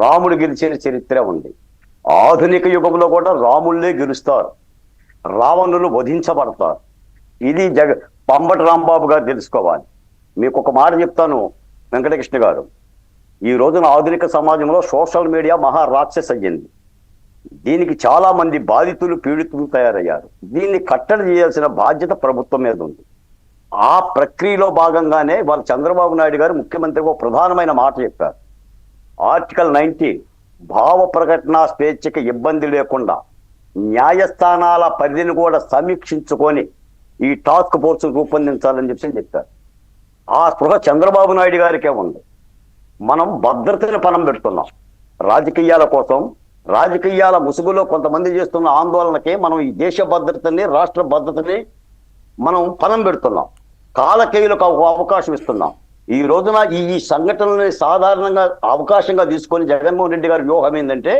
రాముడు గెలిచిన చరిత్ర ఉంది. ఆధునిక యుగంలో కూడా రాముళ్ళే గెలుస్తారు, రావణులు వధించబడతారు. ఇది పంబటి రాంబాబు గారు తెలుసుకోవాలి. మీకు ఒక మాట చెప్తాను వెంకటకృష్ణ గారు, ఈ రోజున ఆధునిక సమాజంలో సోషల్ మీడియా మహారాక్షస అయ్యింది. దీనికి చాలా మంది బాధితులు పీడితులు తయారయ్యారు. దీన్ని కట్టడి చేయాల్సిన బాధ్యత ప్రభుత్వం మీద ఉంది. ఆ ప్రక్రియలో భాగంగానే వాళ్ళ చంద్రబాబు నాయుడు గారు ముఖ్యమంత్రికి ఒక ప్రధానమైన మాట చెప్పారు. ఆర్టికల్ 19 భావ ప్రకటన స్వేచ్ఛకి ఇబ్బంది లేకుండా న్యాయస్థానాల పరిధిని కూడా సమీక్షించుకొని ఈ టాస్క్ ఫోర్స్ రూపొందించాలని చెప్పారు. ఆ స్పృహ చంద్రబాబు నాయుడు గారికే ఉంది. మనం భద్రతని పణం పెడుతున్నాం రాజకీయాల కోసం. రాజకీయాల ముసుగులో కొంతమంది చేస్తున్న ఆందోళనకి మనం ఈ దేశ భద్రతని, రాష్ట్ర భద్రతని మనం పణం పెడుతున్నాం. కాలకేయులకు అవకాశం ఇస్తున్నాం. ఈ రోజున ఈ సంఘటనని సాధారణంగా అవకాశంగా తీసుకొని జగన్మోహన్ రెడ్డి గారి వ్యూహం ఏంటంటే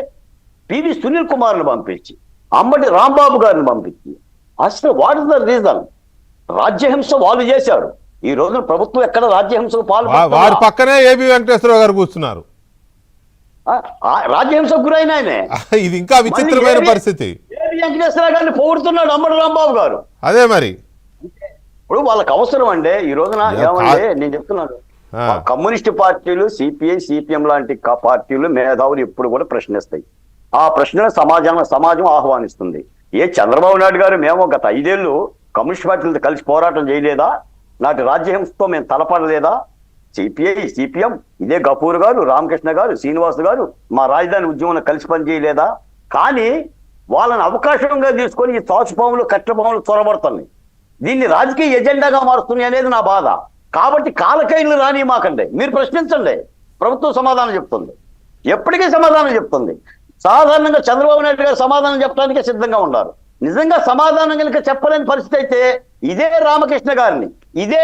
పివి సునీల్ కుమార్ని పంపించి, అంబటి రాంబాబు గారిని పంపించి, అసలు వాట్ ఇస్ ద రీజన్? రాజ్యహింస వాళ్ళు చేశారు. ఈ రోజున ప్రభుత్వం ఎక్కడ రాజ్యహింసకు వారి పక్కనే ఏబి వెంకటేశ్వరరావు గారు కూర్చున్నారు. రాజ్యహింసకు గురైన ఆయనే. ఇది ఇంకా విచిత్రమైన పరిస్థితి. ఏబి వెంకటేశ్వరరావు గారిని పొగుడుతున్నాడు అంబటి రాంబాబు గారు. అదే మరి ఇప్పుడు వాళ్ళకి అవసరం అండి. ఈ రోజున ఏమంటే నేను చెప్తున్నాను, కమ్యూనిస్ట్ పార్టీలు, సిపిఐ, సిపిఎం లాంటి పార్టీలు మేధావులు ఎప్పుడు కూడా ప్రశ్నిస్తాయి. ఆ ప్రశ్నలు సమాజం ఆహ్వానిస్తుంది. చంద్రబాబు నాయుడు గారు మేము గత 5 ఏళ్ళు కమ్యూనిస్ట్ పార్టీలతో కలిసి పోరాటం చేయలేదా? నాటి రాజ్యహింసతో మేము తలపడలేదా? సిపిఐ, సిపిఎం, ఇదే గఫూర్ గారు, రామకృష్ణ గారు, శ్రీనివాస్ గారు మా రాజధాని ఉద్యమంలో కలిసి పనిచేయలేదా? కానీ వాళ్ళని అవకాశంగా తీసుకొని ఈ తాచుపాములు, కట్టపాములు చొరబడుతున్నాయి. దీన్ని రాజకీయ ఎజెండాగా మారుస్తున్నాయి అనేది నా బాధ. కాబట్టి కాలకైలు రాని మాకండి, మీరు ప్రశ్నించండి, ప్రభుత్వం సమాధానం చెప్తుంది, ఎప్పటికీ సమాధానం చెప్తుంది. సాధారణంగా చంద్రబాబు నాయుడు గారు సమాధానం చెప్పడానికే సిద్ధంగా ఉన్నారు. నిజంగా సమాధానం కనుక చెప్పలేని పరిస్థితి అయితే ఇదే రామకృష్ణ గారిని ఇదే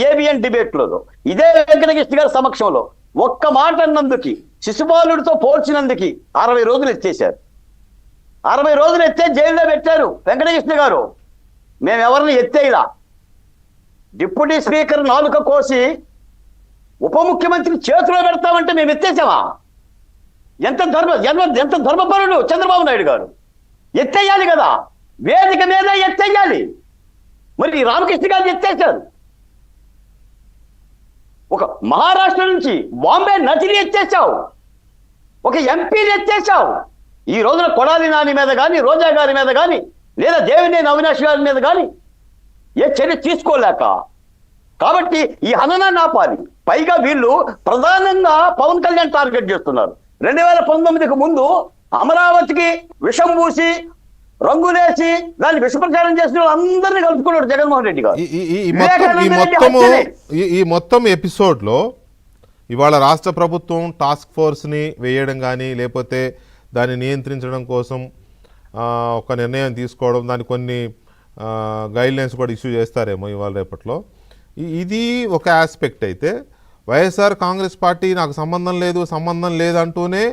ఏబిఎన్ డిబేట్లలో ఇదే వెంకటకృష్ణ గారి సమక్షంలో ఒక్క మాట అన్నందుకు, శిశుపాలుడితో పోల్చినందుకు 60 రోజులు ఎత్తేశారు. 60 రోజులు ఎత్తే జైల్లో పెట్టారు వెంకటకృష్ణ గారు. మేము ఎవరిని ఎత్తేలా, డిప్యూటీ స్పీకర్ నాలుక కోసి ఉప ముఖ్యమంత్రి చేతిలో పెడతామంటే మేము ఎత్తేసామా? ఎంత ధర్మపరుడు చంద్రబాబు నాయుడు గారు. ఎత్తేయాలి కదా, వేదిక మీద ఎత్తేయాలి. మరి రామకృష్ణ గారు ఎత్తేశారు. ఒక మహారాష్ట్ర నుంచి బాంబే నదిని ఎత్తేసావు, ఒక ఎంపీని ఎత్తేసావు. ఈ రోజున కొడాలి నాని మీద కానీ, రోజా గారి మీద కానీ, లేదా దేవినేని అవినాష్ గారి మీద కానీ ఏ చర్య తీసుకోలేక, కాబట్టి ఈ హననాన్ని ఆపాలి. పైగా వీళ్ళు ప్రధానంగా పవన్ కళ్యాణ్ టార్గెట్ చేస్తున్నారు. 2019కు ముందు అమరావతికి విషం పూసి రంగులేసి దాన్ని విషప్రచారం చేసిన అందరినీ కలుపుకున్నాడు జగన్మోహన్ రెడ్డి గారు. ఈ మొత్తం ఎపిసోడ్ లో ఇవాళ రాష్ట్ర ప్రభుత్వం టాస్క్ ఫోర్స్ ని వేయడం కానీ, లేకపోతే దాన్ని నియంత్రించడం కోసం ఒక నిర్ణయం తీసుకోవడం, దాని కొన్ని గైడ్లైన్స్ కూడా ఇష్యూ చేస్తారేమో ఇవాళ రేపట్లో. ఇది ఒక ఆస్పెక్ట్ అయితే, వైఎస్ఆర్ కాంగ్రెస్ పార్టీ నాకు సంబంధం లేదంటూనే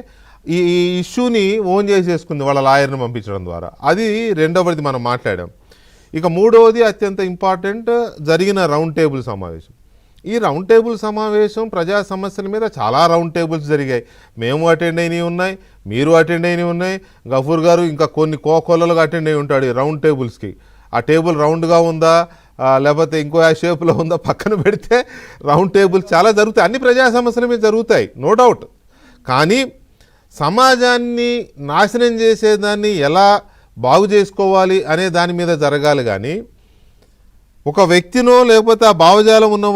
ఈ ఇష్యూని ఓన్ చేసేసుకుంది వాళ్ళ లాయర్ని పంపించడం ద్వారా. అది రెండవది మనం మాట్లాడాం. ఇక మూడవది అత్యంత ఇంపార్టెంట్, జరిగిన రౌండ్ టేబుల్ సమావేశం. ఈ రౌండ్ టేబుల్ సమావేశం ప్రజా సమస్యల మీద చాలా రౌండ్ టేబుల్స్ జరిగాయి. మేము అటెండ్ అయినవి ఉన్నాయి, మీరు అటెండ్ అయినవి ఉన్నాయి, గఫూర్ గారు ఇంకా కొన్ని కోకొల్లలుగా అటెండ్ అయి ఉంటాడు ఈ రౌండ్ టేబుల్స్కి. ఆ టేబుల్ రౌండ్గా ఉందా లేకపోతే ఇంకో షేప్లో ఉందా పక్కన పెడితే రౌండ్ టేబుల్ చాలా జరుగుతాయి. అన్ని ప్రజా సమస్యల మీద జరుగుతాయి, నో డౌట్. కానీ సమాజాన్ని నాశనం చేసేదాన్ని ఎలా బాగు చేసుకోవాలి అనే దాని మీద జరగాలి. కానీ ఒక వ్యక్తినో లేకపోతే ఆ భావజాలం ఉన్న